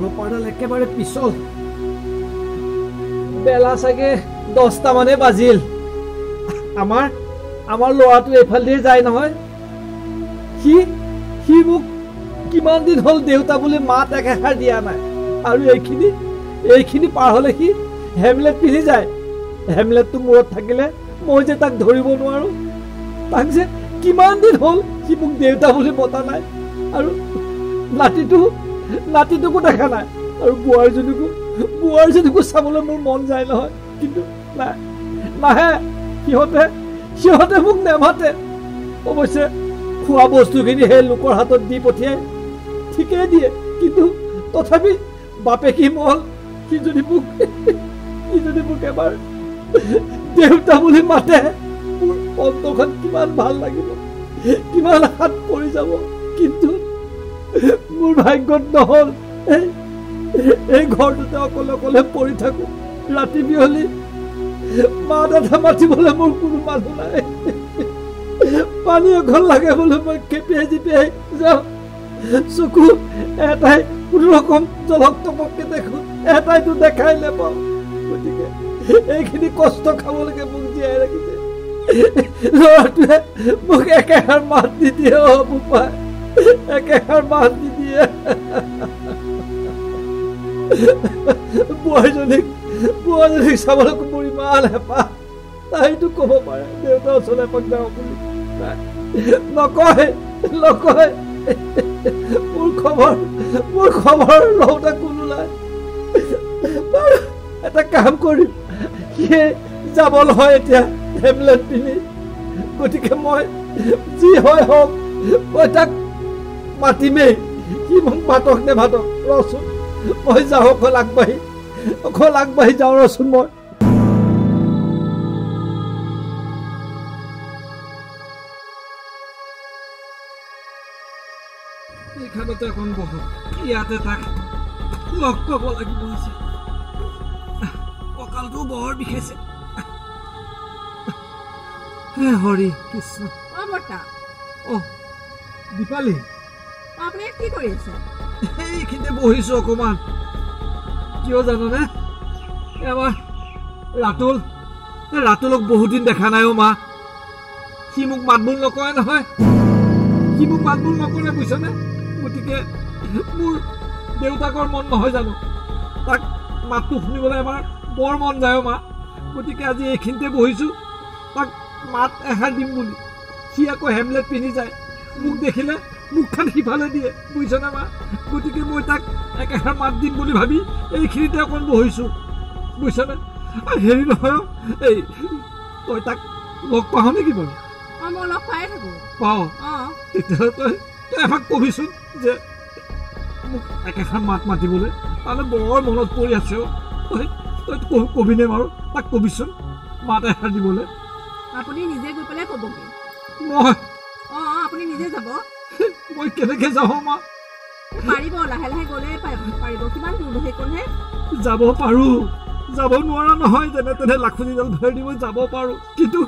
কলপাৰডাল একেবাৰে পিছল বেলা চাগে 10টা মানে বাজিল আমাৰ ল'ৰাটো এইফালে যায় নহয় সি মোক কিমান দিন হ'ল দেউতা বুলি মাত একেষাৰ দিয়া নাই আৰু এইখিনি পাৰ হ'লে সি হেমলেট পিন্ধি যায় হেমলেটটো মূৰত থাকিলে মই যে তাক ধৰিব নোৱাৰো তাক যে কিমান দিন হ'ল সি মোক দেউতা বুলি মতা নাই আৰু নাতিটোকো দেখা নাই আৰু বোৱাৰীজনীকো চাবলৈ মোৰ মন যায় নহয় কিন্তু নাহে সিহঁতে মোক নেমাতে অৱশ্যে খোৱা বস্তুখিনি সেই লোকৰ হাতত দি পঠিয়াই ঠিকেই দিয়ে কিন্তু তথাপি বাপেকি মল সি যদি মোক এবাৰ দেউতা বুলি মাতে মোৰ অন্তৰখন কিমান ভাল লাগিব কিমান হাত পৰি যাব কিন্তু মোৰ ভাগ্যত নহ'ল এই ঘৰটোতে অকলে পৰি থাকো ৰাতি বিয়লি মা দাদা মাতিবলৈ মোৰ কোনো মানুহ নাই পানী এখন লাগে বোলে মই খেপিয়াই জিপিয়াই যাওঁ চকু এটাই কোনো ৰকম জলক তপককে দেখো এটাইতো দেখাই নাপাওঁ গতিকে এইখিনি কষ্ট খাবলৈকে মোক জীয়াই ৰাখিছে ল'ৰাটোৱে মোক একেষাৰ মাত নিদিয়ে বোপাই একেষাৰ মাত নিদিয়ে বোৱাৰীজনীক চাবলৈকো মোৰ ইমান হেঁপাহ তাইতো ক'ব পাৰে দেউতা ওচৰলৈ এপাক যাওঁ বুলি নকয় মোৰ খবৰ লওঁতে কোনো নাই এটা কাম কৰিম সিয়ে যাব নহয় এতিয়া হেমলেট পিন্ধি গতিকে মই যি হয় হওক মই তাক মাতিমেই সি মোক মাতক নেমাতক ৰচোন মই যাওঁ অকল আগবাঢ়ি যাওঁ ৰচোন মই এইখানতে এখন বহো ইয়াতে তাক লগ পাব লাগিব আছে কঁকালটো বৰ বিষাইছে হে হৰি কৃষ্ণ দীপালী আপুনি কি কৰি আছে এইখিনিতে বহিছো অকমান কিয় জাননে এবাৰ ৰাতুলক বহুত দিন দেখা নাই মা সি মোক মাতবোল নকৰে নহয় বুজিছনে গতিকে মোৰ দেউতাকৰ মন নহয় জানো তাক মাতটো শুনিবলৈ এবাৰ বৰ মন যায় মা গতিকে আজি এইখিনিতে বহিছো তাক মাত এষাৰ দিম বুলি সি আকৌ হেমলেট পিন্ধি যায় মোক দেখিলে মুখখন সিফালে দিয়ে বুজিছনে মা গতিকে মই তাক একেষাৰ মাত দিম বুলি ভাবি এইখিনিতে অকণ বহিছো বুজিছনে হেৰি নহয় এই তই তাক লগ পাৱ নেকি বাৰু মই লগ পাই থাকো পাৱ তেতিয়াহ'লে তই এভাগ কবিচোন যে মোক একেষাৰ মাত মাতিবলৈ তাৰমানে বৰ মনত পৰি আছে তই কবিনে বাৰু তাক কবিচোন মাত এষাৰ দিবলৈ আপুনি নিজে গৈ পেলাই ক'বগৈ মই আপুনি নিজে যাব মই কেনেকৈ যাওঁ মা পাৰিব লাহে লাহে গ'লে পাৰিব কিমান দূৰ সেইকণহে যাব পাৰোঁ যাব নোৱাৰা নহয় যেনে তেনে লাখুটিডাল ধৰি দিব যাব পাৰোঁ কিন্তু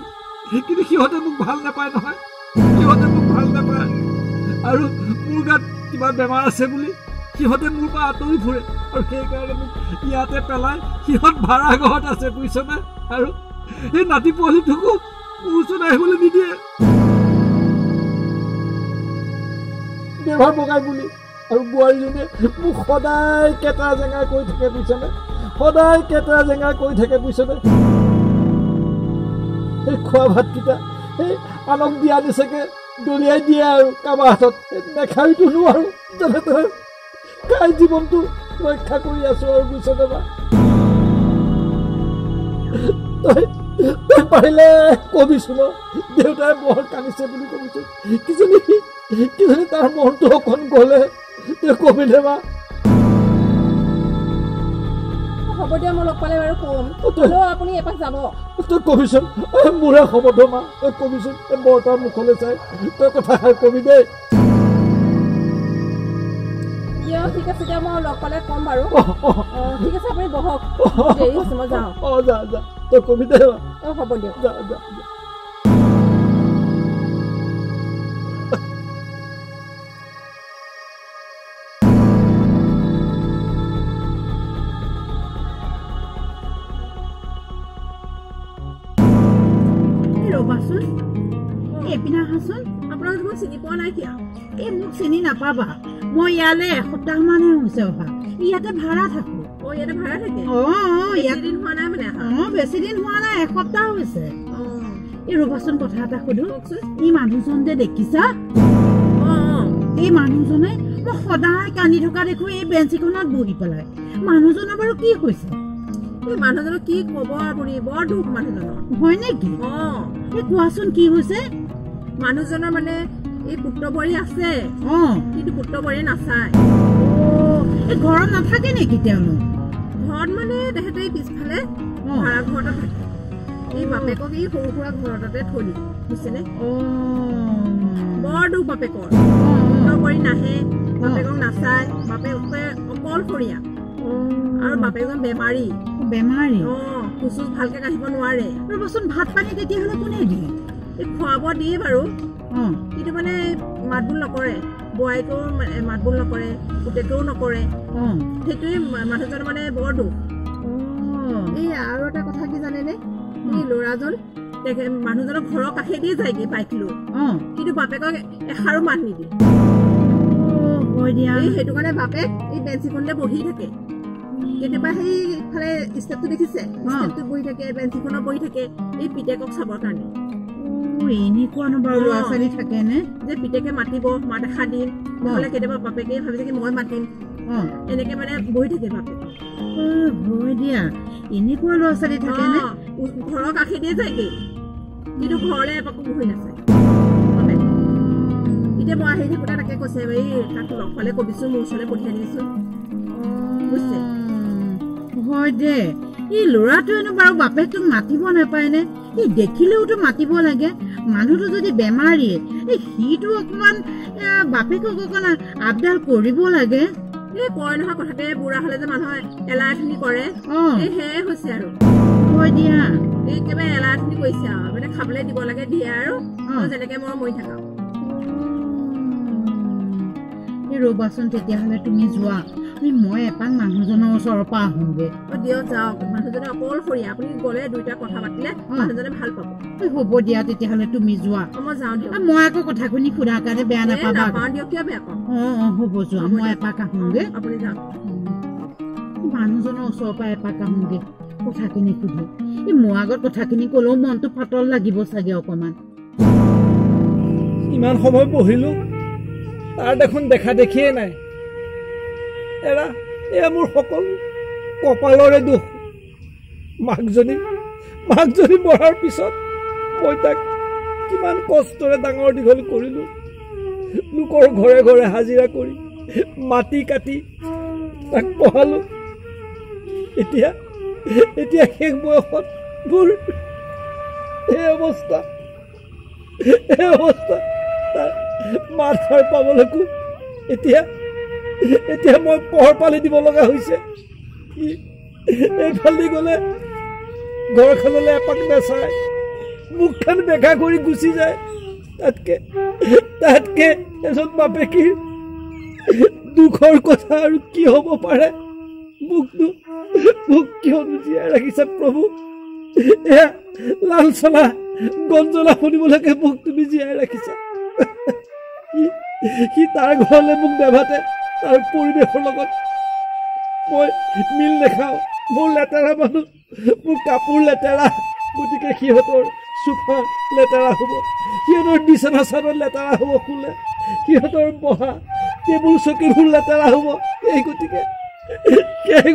সিহঁতে মোক ভাল নাপায় নহয় আৰু মোৰ গাত কিবা বেমাৰ আছে বুলি সিহঁতে মোৰ পৰা আঁতৰি ফুৰে আৰু সেইকাৰণে মোক ইয়াতে পেলাই সিহঁত ভাড়া ঘৰত আছে বুজিছনে আৰু এই নাতি পোৱালিটোকো মোৰ ওচৰত আহিবলৈ নিদিয়ে ব্যৱহাৰ বগাই বুলি আৰু বোৱাৰীজনীয়ে মোক সদায় কেঁটা জেঙাই কৈ থাকে বুজিছনে সেই খোৱা ভাতকেইটা সেই আনক দিয়া নিচাকে দলিয়াই দিয়ে আৰু কাৰোবাৰ হাতত নেখাইতো নোৱাৰো যেনে তেনে খাই জীৱনটো ৰক্ষা কৰি আছো আৰু বুজিছনে বা তই পাৰিলে কবিচোন দেউতাই বৰ কান্দিছে বুলি কবিচোন কিজানি তাৰ মনটো অকণ গ'লে তই কবিলে বা হ'ব দিয়া মই লগ পালে বাৰু ক'ম আপুনি এপাক যাব তই কবিচোন মোৰে শপত মা তই কবিচোন বৰতাৰ মুখলৈ চাই তই কথা কবি দেই ঠিক আছে দিয়া মই লগ পালে ক'ম বাৰু ঠিক আছে আপুনি বহক দেৰি হৈছে মই যাওঁ যা তই কবি দে হ'ব দিয়ক যা আহাচোন আপোনাক মই চিনি পোৱা নাই কিয়া এই মোক চিনি নাপাবা মই ইয়ালে এসপ্তাহ মানে হৈছে অহা ইয়াতে ভাড়া থাকো ইয়াতে ভাড়া থাকে ইয়াত দিন হোৱা নাই মানে বেছি দিন হোৱা নাই এসপ্তাহ হৈছে এই ৰবাচোন কথা এটা সুধো এই মানুহজন যে দেখিছা এই মানুহজনে মই সদায় কান্দি থকা দেখো এই বেঞ্চিখনত বহি পেলাই মানুহজনৰ বাৰু কি হৈছে এই মানুহজনৰ কি কব আপুনি বৰ দুখ মানুহজনৰ হয় নেকি এই কোৱাচোন কি হৈছে মানুহজনৰ মানে এই পুত্ৰবৰী আছে কিন্তু পুত্ৰবৰী নাচায় এই ঘৰত নাথাকে নেকি তেওঁলোক ঘৰত মানে তেহেঁতে পিছফালে ভাড়া ঘৰতে থাকে এই বাপেকক এই সৰু সুৰা ঘৰতে থৈ দিয়ে বুজিছেনে বৰ দুখ বাপেকৰ পুত্ৰবৰী নাহে বাপেকক নাচায় বাপেকে অকলশৰীয়া আৰু বাপেকজন বেমাৰী খোজ ভালকে কাঢ়িব নোৱাৰে ৰবচোন ভাত পানী তেতিয়াহ'লে কোনে দিয়ে এই খোৱা বোৱা দিয়ে বাৰু কিন্তু মানে মাত বোল নকৰে বোৱাৰীকেও মাত বোল নকৰে পুতেকেও নকৰে সেইটোৱে মানুহজন মানে বৰ দুখ এই আৰু এটা কথা কি জানেনে এই ল'ৰাজন মানুহজনৰ ঘৰৰ কাষেদিয়ে যায়গে বাইক লৈ কিন্তু বাপেকক এষাৰো মাত নিদিয়ে সেইটো কাৰণে বাপেক এই বেঞ্চিখনতে বহি থাকে কেতিয়াবা সেইফালে ষ্টেপটো দেখিছে ষ্টেপটোত বহি থাকে বেঞ্চিখনত বহি থাকে এই পিতেকক চাবৰ কাৰণে এনেকুৱানো বাৰু ল'ৰা ছোৱালী থাকে নে যে পিতেকে মাতিব মাত এষাৰ দিম নহ'লে কেতিয়াবা বাপেকে ভাবিছে কি মই মাতিম এনেকে মানে বহি থাকে বাপেক হয় দিয়া এনেকুৱা ল'ৰা ছোৱালী থাকে নে ঘৰৰ কাষেদিয়ে যায়গে কিন্তু ঘৰলে এপাকো বহি নাচায় এতিয়া মই আহি থাকোঁতে তাকে কৈছে এই তাক লগ পালে কবিচোন মোৰ ওচৰলৈ পঠিয়াই দিবিচোন বুজিছে হয় দে এই ল'ৰাটোৱেনো বাৰু বাপেকটোক মাতিব নাপায় নে এই দেখিলেওতো মাতিব লাগে মানুহটো যদি বেমাৰীয়ে এই সিটো অকমান বাপেকক অকণ আপডাল কৰিব লাগে এই কয় নহয় কথাতে বুঢ়া হলে যে মানুহে এলাহখিনি কৰে এই সেয়ে হৈছে আৰু হয় দিয়া এই একেবাৰে এলাহখিনি কৰিছে আৰু মানে খাবলৈ দিব লাগে দিয়ে আৰু যেনেকে মই মৰি থাকা ৰবাচোন তেতিয়াহ'লে তুমি যোৱা মই এপাক মানুহজনৰ ওচৰৰ পৰা আহোঁগে দিয়ক যাওক মানুহজনে অকলশৰীয়া আপুনি গ'লে দুইটা কথা পাতিলে মানুহজনে ভাল পাব হ'ব দিয়া তেতিয়াহ'লে তুমি যোৱা মই যাওঁ দিয়ক মই আকৌ কথা শুনি সোধাৰ কাৰণে বেয়া নাপাবা দিয়ক কিয় বেয়া পাওঁ হ'ব যোৱা মই এপাক আহোঁগে আপুনি যাওক মানুহজনৰ ওচৰৰ পৰা এপাক আহোঁগে কথাখিনি সুধি এই মোৰ আগত কথাখিনি ক'লেও মনটো পাতল লাগিব চাগে অকণমান ইমান সময় বহিলো তাৰ দেখোন দেখা দেখিয়ে নাই এৰা এয়া মোৰ সকলো কপালৰে দুখ মাকজনী মৰাৰ পিছত মই তাক কিমান কষ্টৰে ডাঙৰ দীঘল কৰিলোঁ লোকৰ ঘৰে ঘৰে হাজিৰা কৰি মাটি কাটি তাক পঢ়ালোঁ এতিয়া শেষ বয়সত মোৰ এই অৱস্থা তাৰ মাত সাৰ পাবলৈকো এতিয়া মই পোহৰ পালি দিব লগা হৈছে এইফালে গ'লে ঘৰখনলৈ এপাক নাচায় মুখখন বেকা কৰি গুচি যায় তাতকে এজন বাপেকীৰ দুখৰ কথা আৰু কি হ'ব পাৰে মোক কিয়নো জীয়াই ৰাখিছা প্ৰভু এয়া লালচলা গঞ্জলা শুনিবলৈকে মোক তুমি জীয়াই ৰাখিছা সি তাৰ ঘৰলৈ মোক নেভাতে তাৰ পৰিৱেশৰ লগত মই মিল নেখাওঁ মোৰ লেতেৰা মানুহ মোৰ কাপোৰ লেতেৰা গতিকে সিহঁতৰ চোফা লেতেৰা হ'ব সিহঁতৰ বিচনা চাদৰ লেতেৰা হ'ব শুলে সিহঁতৰ বহা টেবুল চকীবোৰ লেতেৰা হ'ব এই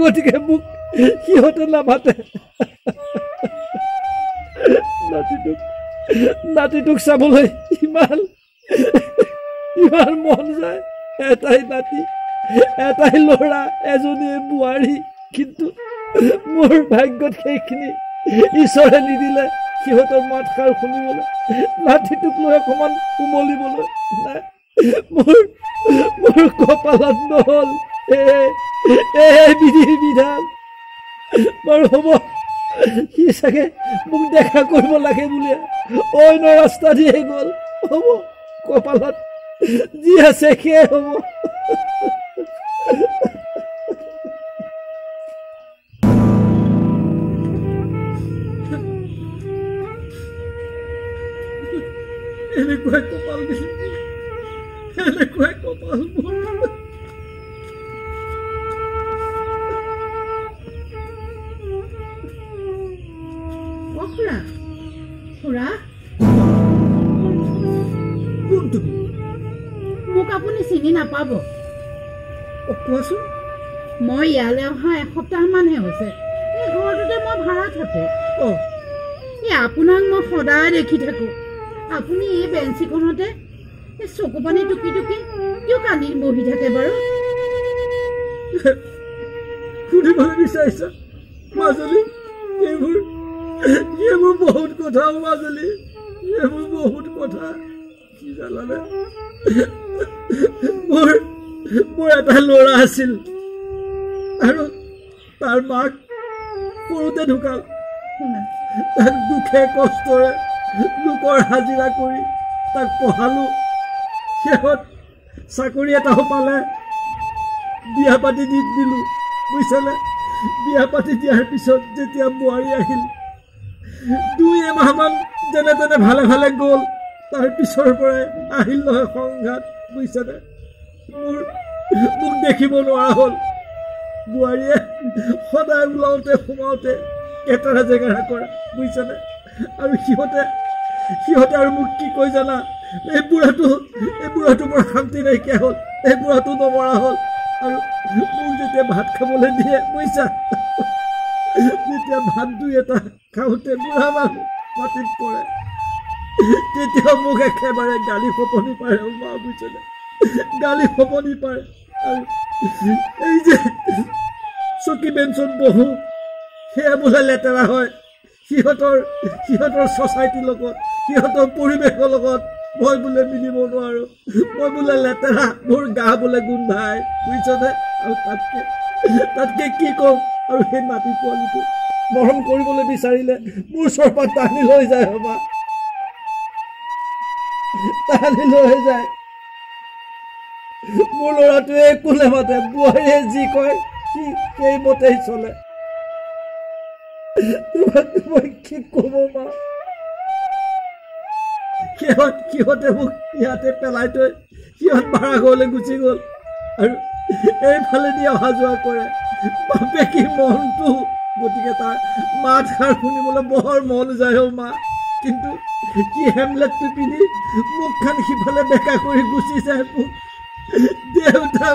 গতিকে মোক সিহঁতে নামাতে নাতিটোক চাবলৈ ইমান মন যায় এটাই নাতি এটাই ল'ৰা এজনী বোৱাৰী কিন্তু মোৰ ভাগ্যত সেইখিনি ঈশ্বৰে নিদিলে সিহঁতৰ মাত সাৰ শুনিবলৈ নাতিটোক লৈ অকণমান উমলিবলৈ নাই মোৰ কপালত নহ'ল বিধিৰ বিধান বাৰু হ'ব সি চাগে মোক দেখা কৰিব লাগে বুলি অন্য ৰাস্তা দিয়ে গ'ল হ'ব কপালত যি আছে সেয়ে হ'ব এনেকুৱাই কপাল দিছে এনেকুৱাই কপাল খুৰা খুৰা কোন তুমি মোক আপুনি চিনি নাপাব কোৱাচোন মই ইয়ালৈ অহা এসপ্তাহমানহে হৈছে এই ঘৰটোতে মই ভাড়া থাকো এই আপোনাক মই সদায় দেখি থাকো আপুনি এই বেঞ্চিখনতে এই চকু পানী টুকি টুকি কিয় কান্দি বহি থাকে বাৰু সুধিবলৈ বিচাৰিছা মাজুলী এইবোৰ বহুত কথা মাজুলী এইবোৰ বহুত কথা কি জানানে মোৰ এটা ল'ৰা আছিল আৰু তাৰ মাক সৰুতে ঢুকাল তাক দুখে কষ্টৰে লোকৰ হাজিৰা কৰি তাক পঢ়ালো শেষত চাকৰি এটাও পালে বিয়া পাতি দি দিলোঁ বুজিছানে বিয়া পাতি দিয়াৰ পিছত যেতিয়া বোৱাৰী আহিল 2 মাহমান যেনে তেনে ভালে ভালে গ'ল তাৰ পিছৰ পৰাই আহিল নহয় সংঘাত বুজিছানে মোক দেখিব নোৱাৰা হ'ল বোৱাৰীয়ে সদায় ওলাওঁতে সোমাওঁতে কেটাৰা জেগাৰা কৰে বুজিছানে আৰু সিহঁতে আৰু মোক কি কয় জানা এই বুঢ়াটো বৰ শান্তি নাইকিয়া হ'ল এই বুঢ়াটো নমৰা হ'ল আৰু মোক যেতিয়া ভাত খাবলৈ দিয়ে বুজিছা যেতিয়া ভাত 2 খাওঁতে বুঢ়া মানুহ মাটিত পৰে তেতিয়া মোক একেবাৰে গালি খপনি পাৰে মা বুজিছানে গালি খপনি পাৰে আৰু এই যে চকী বেঞ্চত বহো সেয়া বোলে লেতেৰা হয় সিহঁতৰ ছ'চাইটিৰ লগত সিহঁতৰ পৰিৱেশৰ লগত মই বোলে মিলিব নোৱাৰোঁ মই বোলে লেতেৰা মোৰ গা বোলে গোন্ধাই বুজিছনে আৰু তাতকে কি কম আৰু সেই মাটি পোৱালিটো মৰম কৰিবলৈ বিচাৰিলে মোৰ ওচৰৰ পৰা টানি লৈ যায় ৰ'বা টানি লৈ যায় মোৰ ল'ৰাটোৱে একো নেমাতে বোৱাৰীয়ে যি কয় সি সেইমতেই চলে মই কি ক'ব মা সিহঁতে মোক ইয়াতে পেলাই থৈ সিহঁত ভাড়া ঘৰলৈ গুচি গ'ল আৰু এইফালেদি অহা যোৱা কৰে বাপেকি মনটো গতিকে তাৰ মাত খাৰ শুনিবলৈ বৰ মন যায় মা কিন্তু কি হেমলেটটো পিন্ধি মুখখন সিফালে বেকা কৰি গুচি যায় মোক দেউতা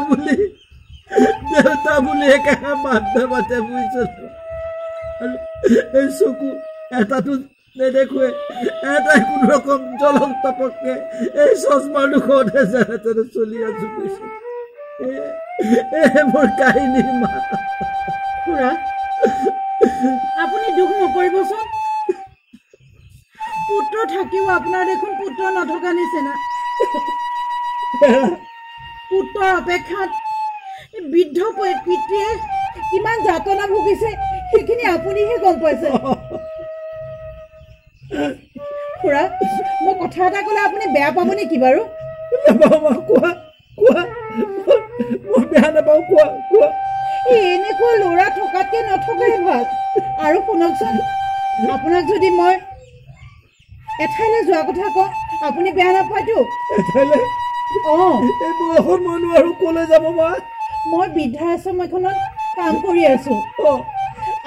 বুলি একেষাৰ মাত নামাতে বুজিছোঁ আৰু এই চকু এটাটো নেদেখোৱে এটাই কোনো ৰকম জলক তপককে এই চশমাৰ দুখতে যেনে তেনে চলি আছো বুজিছোঁ মোৰ কাহিনী মা খুৰা আপুনি দুখ নকৰিবচোন পুত্ৰ থাকিও আপোনাৰ দেখোন পুত্ৰ নথকা নিচিনা পুত্ৰৰ অপেক্ষাত বৃদ্ধ পিতৃয়ে কিমান যাতনা ভুগিছে সেইখিনি আপুনিহে গম পাইছে খুৰা মই কথা এটা ক'লে আপুনি বেয়া পাব নেকি বাৰু কোৱা মই বেয়া নাপাওঁ কোৱা এনেকুৱা ল'ৰা থকাতকৈ নথকাই ভাল আৰু শুনকচোন আপোনাক যদি মই এঠাইলৈ যোৱা কথা কওঁ আপুনি বেয়া নাপায়তো এঠাইলৈ এই বয়সত মই নোৱাৰো ক'লৈ যাব মা মই বৃদ্ধাশ্ৰম এখনত কাম কৰি আছো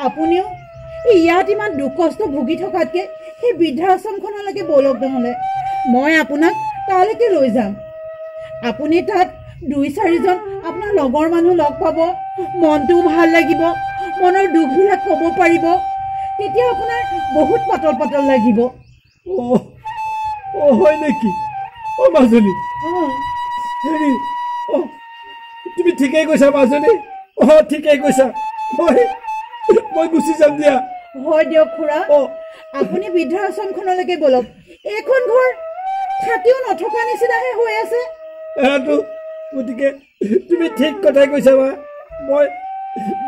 আপুনিও ইয়াত ইমান দুখ কষ্ট ভুগি থকাতকৈ সেই বৃদ্ধাশ্ৰমখনলৈকে বলক নহ'লে মই আপোনাক তালৈকে লৈ যাম আপুনি তাত 2-4জন আপোনাৰ লগৰ মানুহ লগ পাব মনটোও ভাল লাগিব মনৰ দুখবিলাক ক'ব পাৰিব তেতিয়া আপোনাৰ বহুত পাতল লাগিব হয় নেকি মাজনী হেৰি তুমি ঠিকেই কৈছা মাজনী ঠিকেই কৈছা মই গুচি যাম দিয়া হয় দিয়ক খুৰা আপুনি বৃদ্ধাশ্ৰমখনলৈকে বলক এইখন ঘৰ থাকিও নথকা নিচিনাহে হৈ আছে গতিকে তুমি ঠিক কথাই কৈছা বা মই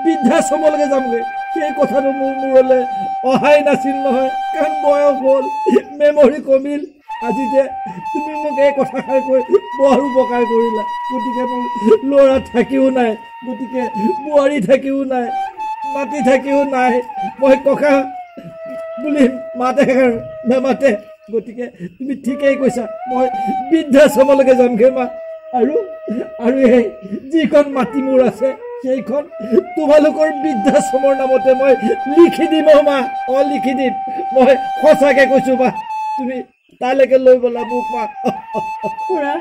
বৃদ্ধাশ্ৰমলৈকে যামগৈ সেই কথাটো মোৰ মূৰলৈ অহাই নাছিল নহয় কাৰণ বয়স হ'ল মেমৰি কমিল আজি যে তুমি মোক এই কথাষাৰ কৈ বৰ উপকাৰ কৰিলা গতিকে মোৰ ল'ৰা থাকিও নাই গতিকে বোৱাৰী থাকিও নাই মাটি থাকিও নাই মই ককা বুলি মাতে নামাতে গতিকে তুমি ঠিকেই কৈছা মই বৃদ্ধাশ্ৰমলৈকে যামগৈ মা আৰু এই যিখন মাটি মোৰ আছে সেইখন তোমালোকৰ বৃদ্ধাশ্ৰমৰ নামতে মই লিখি দিম মা লিখি দিম মই সঁচাকৈ কৈছোঁ মা তুমি তালৈকে লৈ ব'লা মোক মা খুৰা